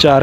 4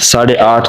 8:30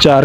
4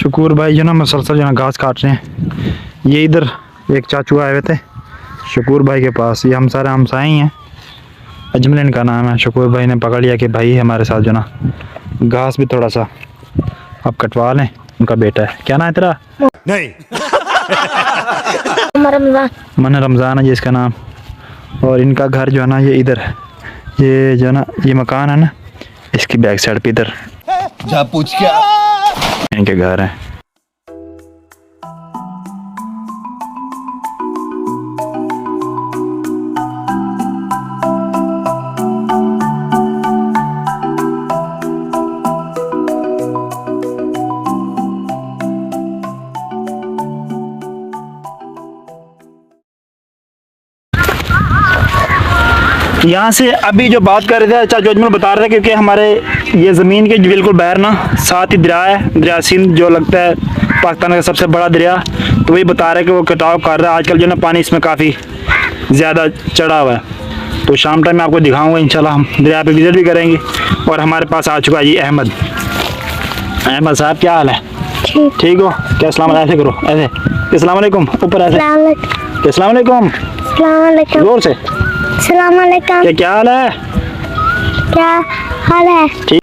शकूर भाई जो ना मुसलसल जो ना घास काट रहे हैं। ये इधर एक चाचू आए हुए थे शकूर भाई के पास, ये हम सारे हमसाए ही हैं, अजमल इनका नाम है। शकूर भाई ने पकड़ लिया कि भाई हमारे साथ जो ना घास भी थोड़ा सा आप कटवा लें। उनका बेटा है, क्या नाम है तेरा? नहीं मन रमज़ान है जिसका नाम, और इनका घर जो है ना ये इधर है, ये जो ना ये मकान है ना इसकी बैक साइड पे इधर जा पूछ क्या इनके घर है। यहाँ से अभी जो बात कर रहे थे चाचा अजमल बता रहे थे, क्योंकि हमारे ये ज़मीन के बिल्कुल बाहर ना साथ ही दरिया है, दरिया सिंध जो लगता है पाकिस्तान का सबसे बड़ा दरिया। तो वही बता रहे कि वो कटाव कर रहा है आजकल जो ना, पानी इसमें काफ़ी ज़्यादा चढ़ा हुआ है। तो शाम टाइम में आपको दिखाऊंगा इंशाल्लाह, हम दरिया पे विज़िट भी करेंगे। और हमारे पास आ चुका है जी अहमद। अहमद साहब क्या हाल है? ठीक हो क्या? अस्सलाम वालेकुम, ऐसे करो, ऐसे अस्सलाम वालेकुम, ऊपर ऐसे अस्सलाम वालेकुम, जोर से अस्सलाम वालेकुम। क्या हाल है? क्या हाल है? ठीक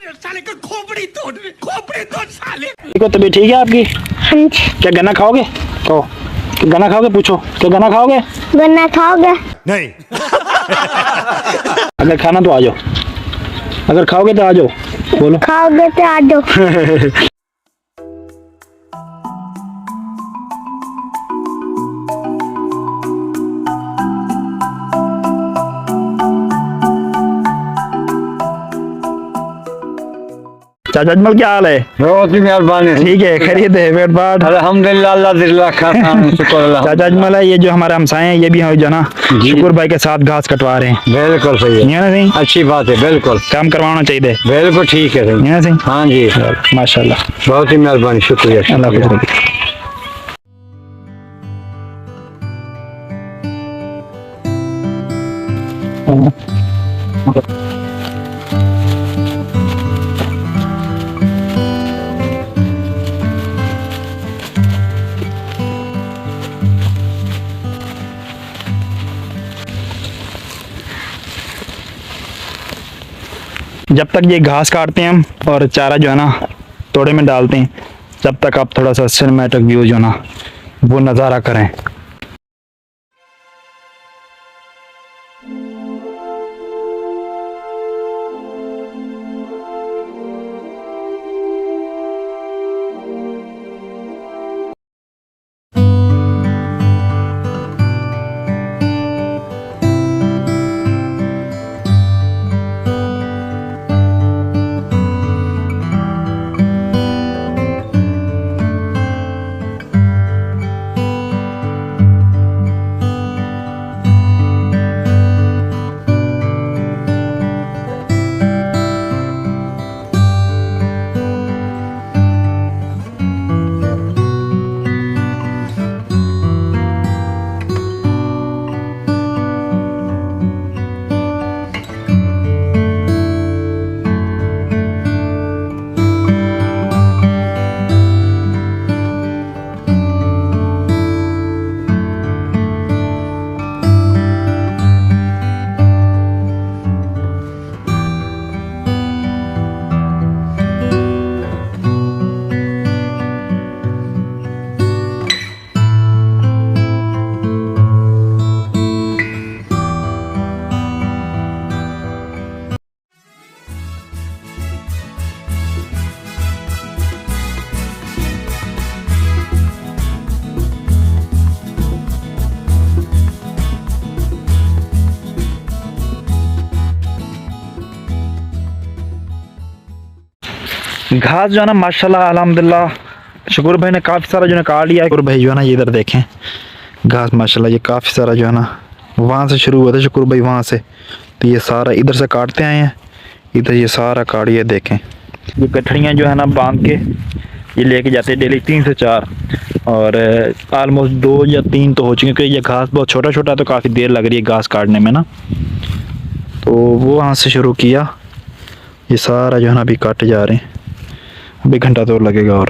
हो, तबीयत ठीक है आपकी? हाँ जी। क्या गन्ना खाओगे? कहो गन्ना खाओगे, पूछो क्या गन्ना खाओगे? गन्ना खाओगे? नहीं अगर खाना तो आ जाओ, अगर खाओगे तो आ जाओ, बोलो। खाओगे तो आ जाओ। चाचा अजमल क्या हाल है? बहुत ही मेहरबानी। ठीक है, खैरियत है? वेट बाट अल्हम्दुलिल्लाह, अल्लाह दिल्ला खाता हूं, शुक्र अल्लाह। चाचा अजमल है ये जो हमारे हमसाए हैं, ये भी हैं जो ना शुक्र भाई के साथ घास कटवा रहे हैं। बिल्कुल सही नहीं है ना सही? अच्छी बात है, बिल्कुल काम करवाना चाहिए, बिल्कुल ठीक है सही। नहीं है ना सही? हाँ जी, माशाल्लाह, बहुत ही मेहरबानी, शुक्रिया अल्लाह शुक्रिया। खुश रखे। जब तक ये घास काटते हैं हम और चारा जो है ना तोड़े में डालते हैं, जब तक आप थोड़ा सा सिनेमैटिक व्यू जो ना वो नज़ारा करें। घास जो है ना माशाल्लाह अल्हम्दुलिल्लाह शकूर भाई ने काफ़ी सारा जो है काट लिया है। शकूर भाई जो है ना ये इधर देखें घास माशाल्लाह ये काफ़ी सारा जो है ना वहाँ से शुरू हुआ था शकूर भाई वहाँ से, तो ये सारा इधर से काटते आए हैं, इधर ये सारा काट, ये देखें ये गठड़ियाँ जो है ना बांध के ये लेके जाते हैं डेली 3 से 4, और आलमोस्ट 2 या 3 तो हो चुके, क्योंकि ये घास बहुत छोटा छोटा तो काफ़ी देर लग रही है घास काटने में ना। तो वो वहाँ से शुरू किया, ये सारा जो है ना अभी काटे जा रहे हैं, अभी घंटा तो लगेगा और